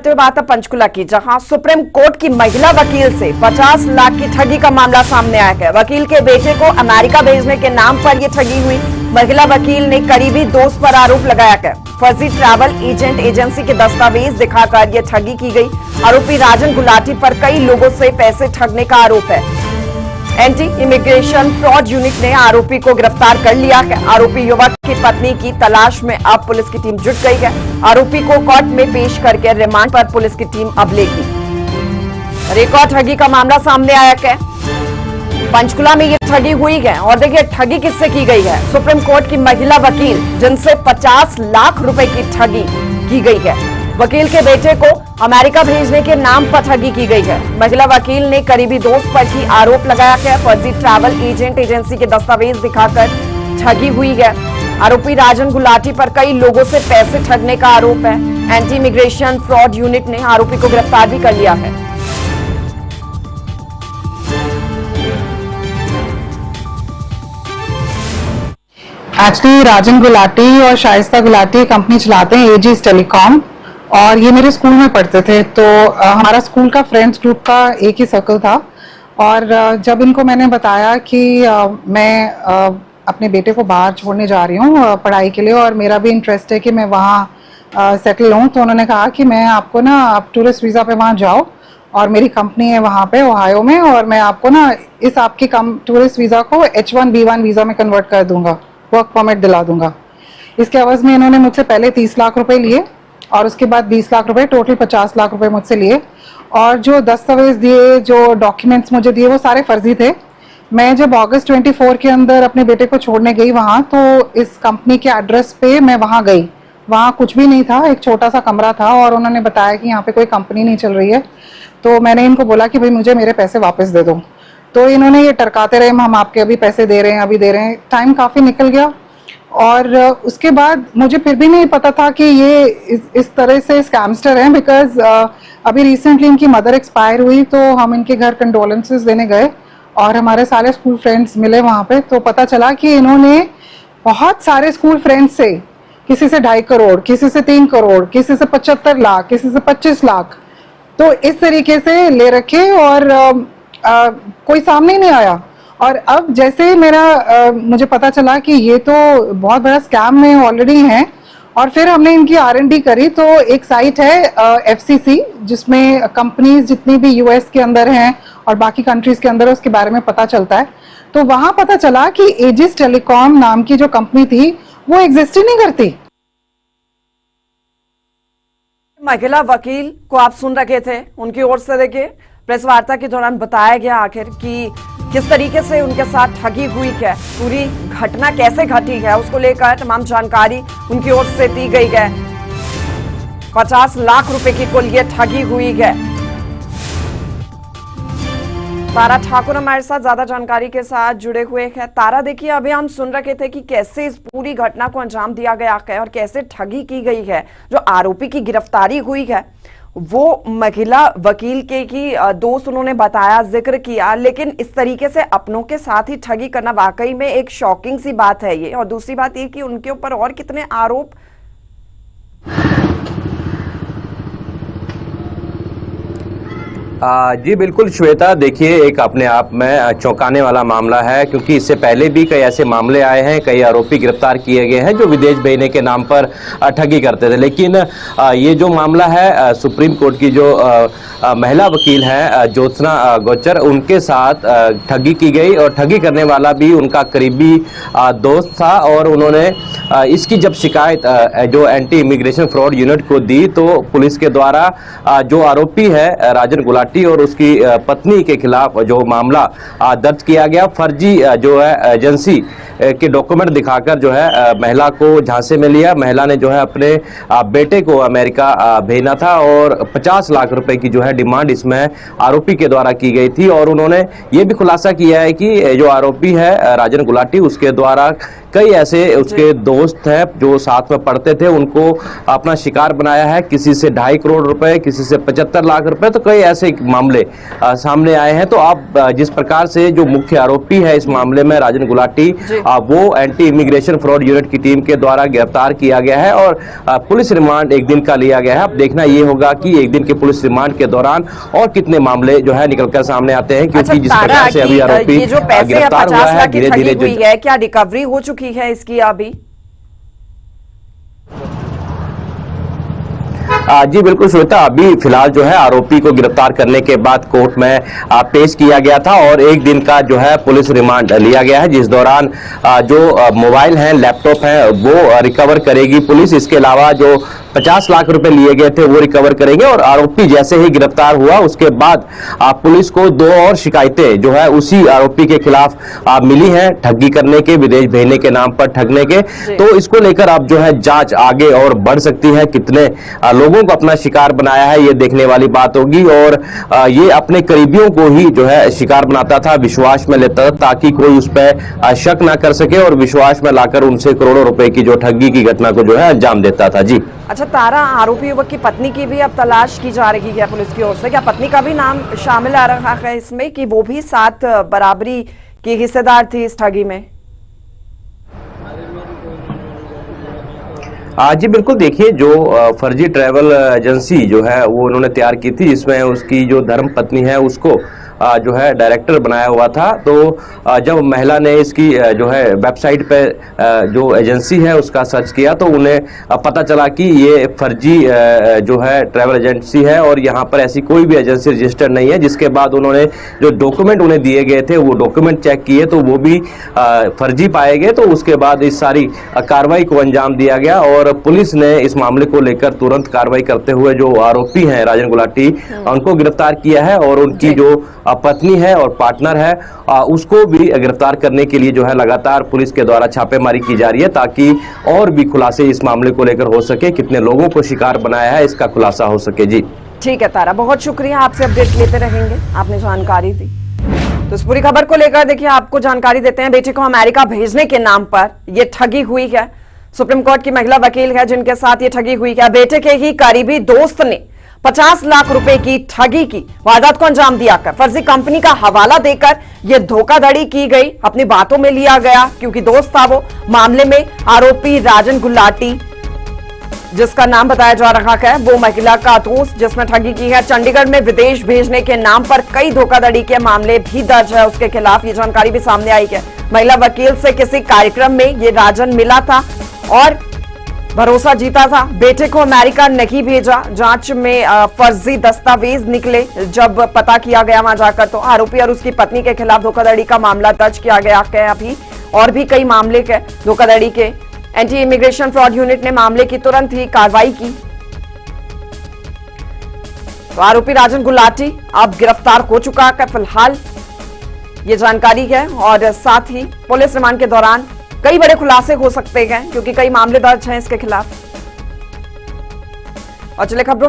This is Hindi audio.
तो बात है पंचकुला की, जहां सुप्रीम कोर्ट की महिला वकील से 50 लाख की ठगी का मामला सामने आया है। वकील के बेटे को अमेरिका भेजने के नाम पर यह ठगी हुई। महिला वकील ने करीबी दोस्त पर आरोप लगाया है। फर्जी ट्रैवल एजेंट एजेंसी के दस्तावेज दिखाकर यह ठगी की गई। आरोपी राजन गुलाटी पर कई लोगों से पैसे ठगने का आरोप है। एंटी इमिग्रेशन फ्रॉड यूनिट ने आरोपी को गिरफ्तार कर लिया है। आरोपी युवक की पत्नी की तलाश में अब पुलिस की टीम जुट गई है। आरोपी को कोर्ट में पेश करके रिमांड पर पुलिस की टीम अब लेगी। एक और ठगी का मामला सामने आया है। पंचकुला में ये ठगी हुई है और देखिए ठगी किससे की गई है। सुप्रीम कोर्ट की महिला वकील जिनसे 50 लाख रुपए की ठगी की गई है। वकील के बेटे को अमेरिका भेजने के नाम पर ठगी की गई है। महिला वकील ने करीबी दोस्त पर ही आरोप लगाया है। फर्जी ट्रैवल एजेंट एजेंसी के दस्तावेज दिखाकर ठगी हुई है। आरोपी राजन गुलाटी पर कई लोगों से पैसे ठगने का आरोप है। एंटी इमिग्रेशन फ्रॉड यूनिट ने आरोपी को गिरफ्तार भी कर लिया है। एक्चुअली राजन गुलाटी और शाइस्ता गुलाटी कंपनी चलाते हैं एजीज टेलीकॉम, और ये मेरे स्कूल में पढ़ते थे। तो हमारा स्कूल का फ्रेंड्स ग्रुप का एक ही सर्कल था। और जब इनको मैंने बताया कि मैं अपने बेटे को बाहर छोड़ने जा रही हूँ पढ़ाई के लिए और मेरा भी इंटरेस्ट है कि मैं वहाँ सेटल हूँ, तो उन्होंने कहा कि मैं आपको ना, आप टूरिस्ट वीज़ा पे वहाँ जाओ और मेरी कंपनी है वहाँ पे ओहायो में, और मैं आपको ना इस आपकी टूरिस्ट वीज़ा को H1B1 वीज़ा में कन्वर्ट कर दूंगा, वर्क परमिट दिला दूंगा। इसके एवज में इन्होंने मुझसे पहले 30 लाख रुपए लिए और उसके बाद 20 लाख रुपए, टोटल 50 लाख रुपए मुझसे लिए। और जो दस्तावेज दिए, जो डॉक्यूमेंट्स मुझे दिए, वो सारे फर्जी थे। मैं जब अगस्त 24 के अंदर अपने बेटे को छोड़ने गई वहाँ, तो इस कंपनी के एड्रेस पे मैं वहाँ गई। वहाँ कुछ भी नहीं था, एक छोटा सा कमरा था, और उन्होंने बताया कि यहाँ पे कोई कंपनी नहीं चल रही है। तो मैंने इनको बोला कि भाई मुझे मेरे पैसे वापस दे दो। तो इन्होंने ये टरकाते रहे, हम आपके अभी पैसे दे रहे हैं, अभी दे रहे हैं। टाइम काफ़ी निकल गया और उसके बाद मुझे फिर भी नहीं पता था कि ये इस तरह से स्कैमस्टर हैं। बिकॉज अभी रिसेंटली इनकी मदर एक्सपायर हुई, तो हम इनके घर कंडोलेंसेस देने गए और हमारे सारे स्कूल फ्रेंड्स मिले वहाँ पे। तो पता चला कि इन्होंने बहुत सारे स्कूल फ्रेंड्स से, किसी से 2.5 करोड़, किसी से 3 करोड़, किसी से 75 लाख, किसी से 25 लाख, तो इस तरीके से ले रखे और कोई सामने नहीं आया। और अब जैसे मुझे पता चला कि ये तो बहुत बड़ा स्कैम में ऑलरेडी है, और फिर हमने इनकी R&D करी। तो एक साइट है FCC, जिसमें कंपनीज जितनी भी US के अंदर हैं और बाकी कंट्रीज के अंदर है, उसके बारे में पता चलता है। तो वहां पता चला कि एजिस टेलीकॉम नाम की जो कंपनी थी वो एग्जिस्ट ही नहीं करती। महिला वकील को आप सुन रखे थे, उनकी ओर से देखिए प्रेस वार्ता के दौरान बताया गया आखिर कि किस तरीके से उनके साथ ठगी हुई है, पूरी घटना कैसे घटी है, उसको लेकर तमाम जानकारी उनकी ओर से दी गई है। 50 लाख रुपए की कुल ये ठगी हुई है। तारा ठाकुर हमारे साथ ज्यादा जानकारी के साथ जुड़े हुए हैं। तारा, देखिए अभी हम सुन रखे थे कि कैसे इस पूरी घटना को अंजाम दिया गया है और कैसे ठगी की गई है। जो आरोपी की गिरफ्तारी हुई है वो महिला वकील के की दोस्त उन्होंने बताया, जिक्र किया, लेकिन इस तरीके से अपनों के साथ ही ठगी करना वाकई में एक शॉकिंग सी बात है ये। और दूसरी बात ये कि उनके ऊपर और कितने आरोप। जी बिल्कुल श्वेता, देखिए एक अपने आप में चौंकाने वाला मामला है, क्योंकि इससे पहले भी कई ऐसे मामले आए हैं, कई आरोपी गिरफ्तार किए गए हैं जो विदेश भेजने के नाम पर ठगी करते थे। लेकिन ये जो मामला है, सुप्रीम कोर्ट की जो महिला वकील हैं ज्योत्सना गोचर, उनके साथ ठगी की गई और ठगी करने वाला भी उनका करीबी दोस्त था। और उन्होंने इसकी जब शिकायत जो एंटी इमिग्रेशन फ्रॉड यूनिट को दी, तो पुलिस के द्वारा जो आरोपी है राजन गुलाटी और उसकी पत्नी के खिलाफ जो मामला दर्ज किया गया। फर्जी जो है एजेंसी के डॉक्यूमेंट दिखाकर जो है महिला को झांसे में लिया। महिला ने जो है अपने बेटे को अमेरिका भेजना था और 50 लाख रुपए की जो है डिमांड इसमें आरोपी के द्वारा की गई थी। और उन्होंने ये भी खुलासा किया है कि जो आरोपी है राजन गुलाटी, उसके द्वारा कई ऐसे उसके दोस्त हैं जो साथ में पढ़ते थे, उनको अपना शिकार बनाया है। किसी से 2.5 करोड़ रुपए, किसी से 75 लाख रुपए, तो कई ऐसे मामले सामने आए हैं। तो आप जिस प्रकार से जो मुख्य आरोपी है इस मामले में राजन गुलाटी, वो एंटी इमिग्रेशन फ्रॉड यूनिट की टीम के द्वारा गिरफ्तार किया गया है और पुलिस रिमांड 1 दिन का लिया गया है। अब देखना ये होगा कि 1 दिन के पुलिस रिमांड के दौरान और कितने मामले जो है निकलकर सामने आते हैं, क्योंकि जिस प्रकार से अभी आरोपी गिरफ्तार हुआ है, धीरे धीरे क्या रिकवरी हो चुकी है इसकी अभी? जी बिल्कुल श्वेता, अभी फिलहाल जो है आरोपी को गिरफ्तार करने के बाद कोर्ट में पेश किया गया था और 1 दिन का जो है पुलिस रिमांड लिया गया है, जिस दौरान जो मोबाइल हैं, लैपटॉप हैं, वो रिकवर करेगी पुलिस। इसके अलावा जो 50 लाख रुपए लिए गए थे वो रिकवर करेंगे और आरोपी जैसे ही गिरफ्तार हुआ उसके बाद पुलिस को 2 और शिकायतें जो है उसी आरोपी के खिलाफ मिली हैं, ठगी करने के, विदेश भेजने के नाम पर ठगने के। तो इसको लेकर अब जो है जांच आगे और बढ़ सकती है। कितने लोगों को अपना शिकार बनाया है ये देखने वाली बात होगी और ये अपने करीबियों को ही जो है शिकार बनाता था, विश्वास में लेता था ताकि कोई उस पर शक ना कर सके और विश्वास में लाकर उनसे करोड़ों रुपए की जो ठगी की घटना को जो है अंजाम देता था। जी अच्छा तारा, आरोपी युवक की पत्नी की भी अब तलाश की जा रही है पुलिस की ओर से। क्या पत्नी का भी नाम शामिल आ रहा है इसमें कि वो भी साथ बराबरी की हिस्सेदार थी इस ठगी में? जी बिल्कुल, देखिए जो फर्जी ट्रैवल एजेंसी जो है वो उन्होंने तैयार की थी, जिसमें उसकी जो धर्म पत्नी है उसको जो है डायरेक्टर बनाया हुआ था। तो जब महिला ने इसकी जो है वेबसाइट पे जो एजेंसी है उसका सर्च किया तो उन्हें पता चला कि ये फर्जी जो है ट्रैवल एजेंसी है और यहाँ पर ऐसी कोई भी एजेंसी रजिस्टर्ड नहीं है। जिसके बाद उन्होंने जो डॉक्यूमेंट उन्हें दिए गए थे वो डॉक्यूमेंट चेक किए तो वो भी फर्जी पाए गए। तो उसके बाद इस सारी कार्रवाई को अंजाम दिया गया और पुलिस ने इस मामले को लेकर तुरंत कार्रवाई करते हुए जो आरोपी हैं राजन गुलाटी, उनको गिरफ्तार किया है और उनकी जो पत्नी है और पार्टनर है उसको भी गिरफ्तार करने के लिए जो है लगातार पुलिस के द्वारा छापेमारी की जा रही है ताकि और भी खुलासे इस मामले को लेकर हो सके, कितने लोगों को शिकार बनाया है इसका खुलासा हो सके। जी ठीक है तारा, बहुत शुक्रिया, आपसे अपडेट लेते रहेंगे, आपने जानकारी दी। तो इस पूरी खबर को लेकर देखिए आपको जानकारी देते हैं। बेटे को अमेरिका भेजने के नाम पर यह ठगी हुई है। सुप्रीम कोर्ट की महिला वकील है जिनके साथ ये ठगी हुई है। बेटे के ही करीबी दोस्त ने 50 लाख रुपए की ठगी की वारदात को अंजाम दिया कर फर्जी कंपनी का हवाला देकर यह धोखाधड़ी की गई, अपनी बातों में लिया गया क्योंकि दोस्त था वो। मामले में आरोपी राजन गुलाटी जिसका नाम बताया जा रहा है वो महिला का दोस्त जिसने ठगी की है। चंडीगढ़ में विदेश भेजने के नाम पर कई धोखाधड़ी के मामले भी दर्ज है उसके खिलाफ, ये जानकारी भी सामने आई है। महिला वकील से किसी कार्यक्रम में ये राजन मिला था और भरोसा जीता था। बेटे को अमेरिका नहीं भेजा, जांच में फर्जी दस्तावेज निकले जब पता किया गया वहां जाकर तो आरोपी और उसकी पत्नी के खिलाफ धोखाधड़ी का मामला दर्ज किया गया है। अभी और भी कई मामले के धोखाधड़ी के एंटी इमिग्रेशन फ्रॉड यूनिट ने मामले की तुरंत ही कार्रवाई की। तो आरोपी राजन गुलाटी अब गिरफ्तार हो चुका है फिलहाल, ये जानकारी है। और साथ ही पुलिस रिमांड के दौरान कई बड़े खुलासे हो सकते हैं क्योंकि कई मामले दर्ज हैं इसके खिलाफ। और चले खबरों में